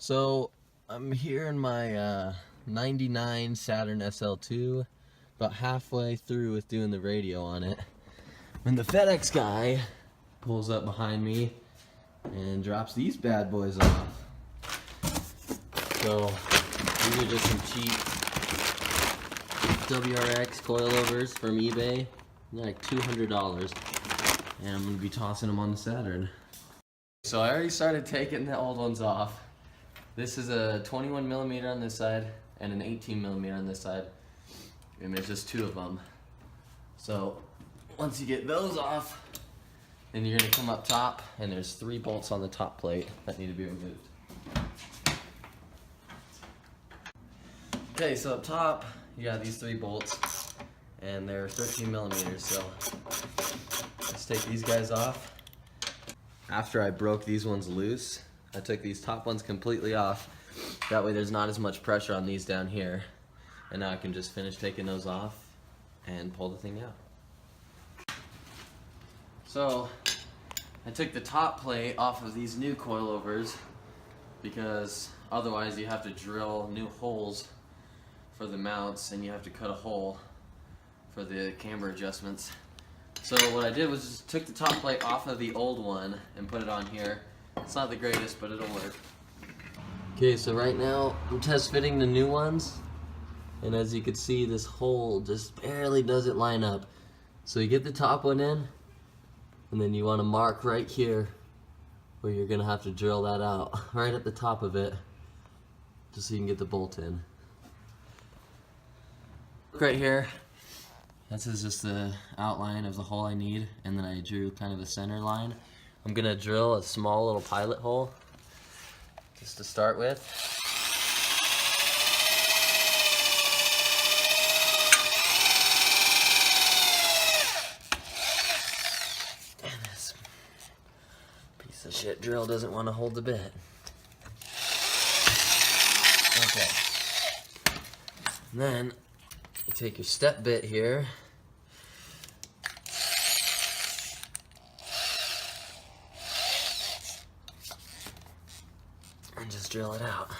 So I'm here in my 99 Saturn SL2, about halfway through with doing the radio on it, when the FedEx guy pulls up behind me and drops these bad boys off. So these are just some cheap WRX coilovers from eBay. They're like $200, and I'm gonna be tossing them on the Saturn. So I already started taking the old ones off. This is a 21mm on this side and an 18mm on this side, and there's just two of them. So once you get those off, then you're gonna come up top, and there's 3 bolts on the top plate that need to be removed. Okay, so up top you got these 3 bolts, and they're 13mm. So let's take these guys off. After I broke these ones loose, I took these top ones completely off. That way there's not as much pressure on these down here. And now I can just finish taking those off and pull the thing out. So I took the top plate off of these new coilovers because otherwise you have to drill new holes for the mounts, and you have to cut a hole for the camber adjustments. So what I did was just took the top plate off of the old one and put it on here. It's not the greatest, but it'll work. Okay, so right now I'm test fitting the new ones, and as you can see, this hole just barely doesn't line up. So you get the top one in, and then you want to mark right here where you're gonna have to drill that out, right at the top of it, just so you can get the bolt in. Right here, this is just the outline of the hole I need, and then I drew kind of a center line. I'm gonna drill a small little pilot hole just to start with. And this piece of shit drill doesn't want to hold the bit. Okay. And then you take your step bit here, and just drill it out.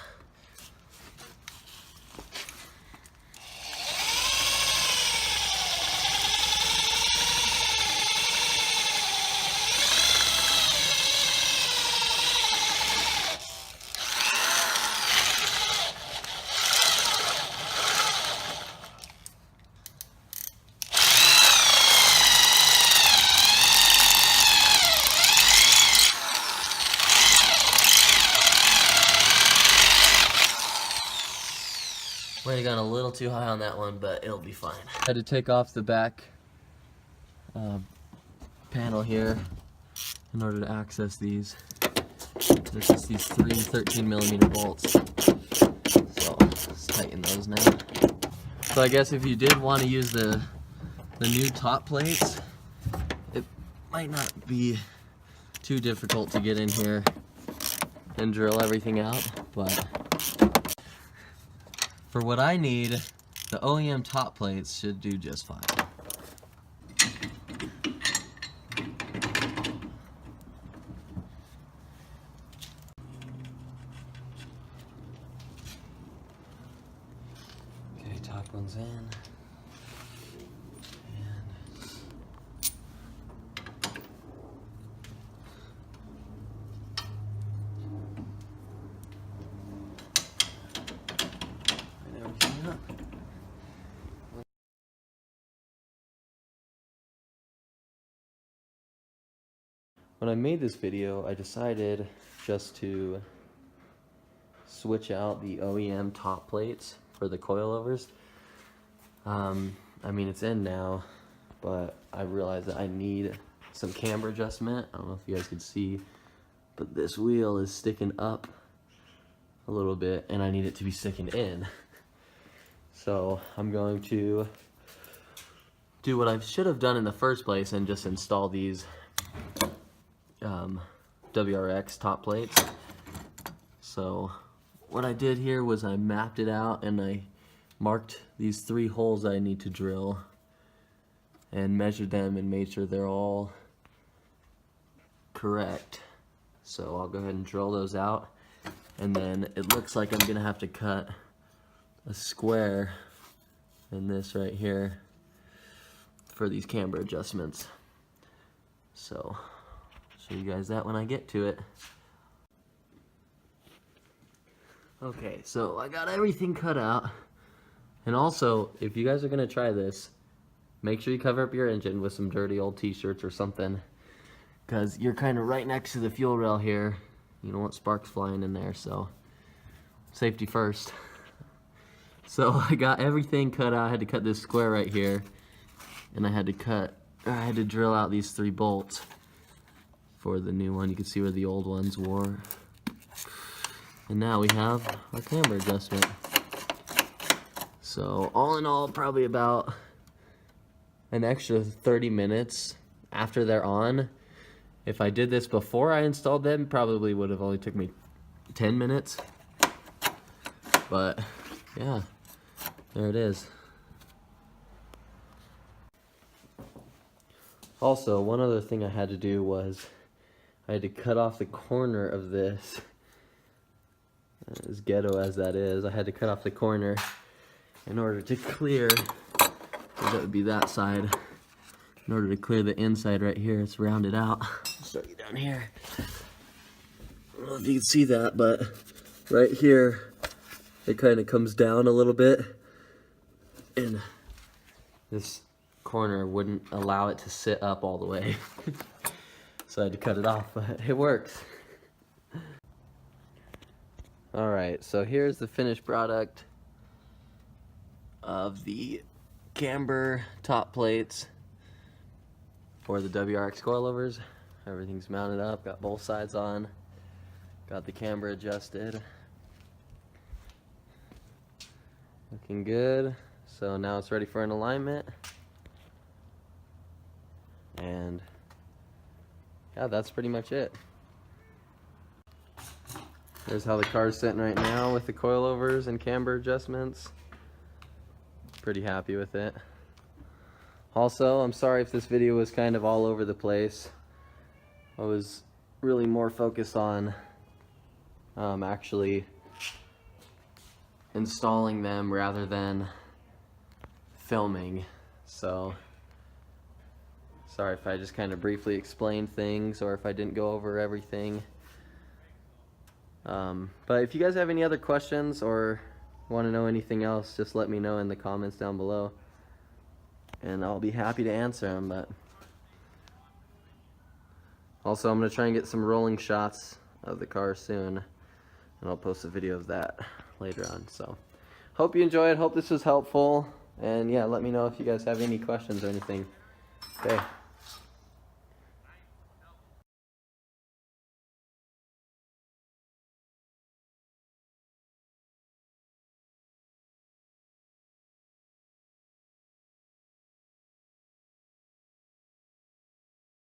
Might have gone a little too high on that one, but it'll be fine. I had to take off the back panel here in order to access these. There's just these 3 13mm bolts. So let's tighten those now. So I guess if you did want to use the new top plates, it might not be too difficult to get in here and drill everything out, but for what I need, the OEM top plates should do just fine. Okay, top one's in. When I made this video, I decided just to switch out the OEM top plates for the coilovers. I mean, it's in now, but I realized that I need some camber adjustment. I don't know if you guys can see, but this wheel is sticking up a little bit, and I need it to be sticking in. So I'm going to do what I should have done in the first place and just install these WRX top plates. So what I did here was I mapped it out, and I marked these 3 holes I need to drill and measured them and made sure they're all correct. So I'll go ahead and drill those out, And then it looks like I'm gonna have to cut a square in this right here for these camber adjustments. So, show you guys that when I get to it. Okay, so I got everything cut out. And also, if you guys are gonna try this, make sure you cover up your engine with some dirty old t-shirts or something, because you're kind of right next to the fuel rail here. You don't want sparks flying in there, so safety first. So I got everything cut out. I had to cut this square right here, and I had to drill out these 3 bolts for the new one. You can see where the old ones were. And now we have our camber adjustment. So all in all, probably about an extra 30 minutes after they're on. If I did this before I installed them, probably would have only took me 10 minutes. But yeah, there it is. Also, one other thing I had to do was I had to cut off the corner of this. As ghetto as that is, I had to cut off the corner in order to clear, that would be that side, in order to clear the inside right here. It's rounded out. I'll show you down here. I don't know if you can see that, but right here it kind of comes down a little bit, and this corner wouldn't allow it to sit up all the way. So I had to cut it off, but it works. Alright, so here's the finished product of the camber top plates for the WRX coilovers. Everything's mounted up, got both sides on, got the camber adjusted. Looking good. So now it's ready for an alignment. And yeah, that's pretty much it. There's how the car's sitting right now with the coilovers and camber adjustments. Pretty happy with it. Also, I'm sorry if this video was kind of all over the place. I was really more focused on actually installing them rather than filming. So, sorry if I just kind of briefly explained things or if I didn't go over everything. But if you guys have any other questions or want to know anything else, just let me know in the comments down below, and I'll be happy to answer them. But also, I'm going to try and get some rolling shots of the car soon, and I'll post a video of that later on. So hope you enjoyed, hope this was helpful, and yeah, let me know if you guys have any questions or anything. Okay.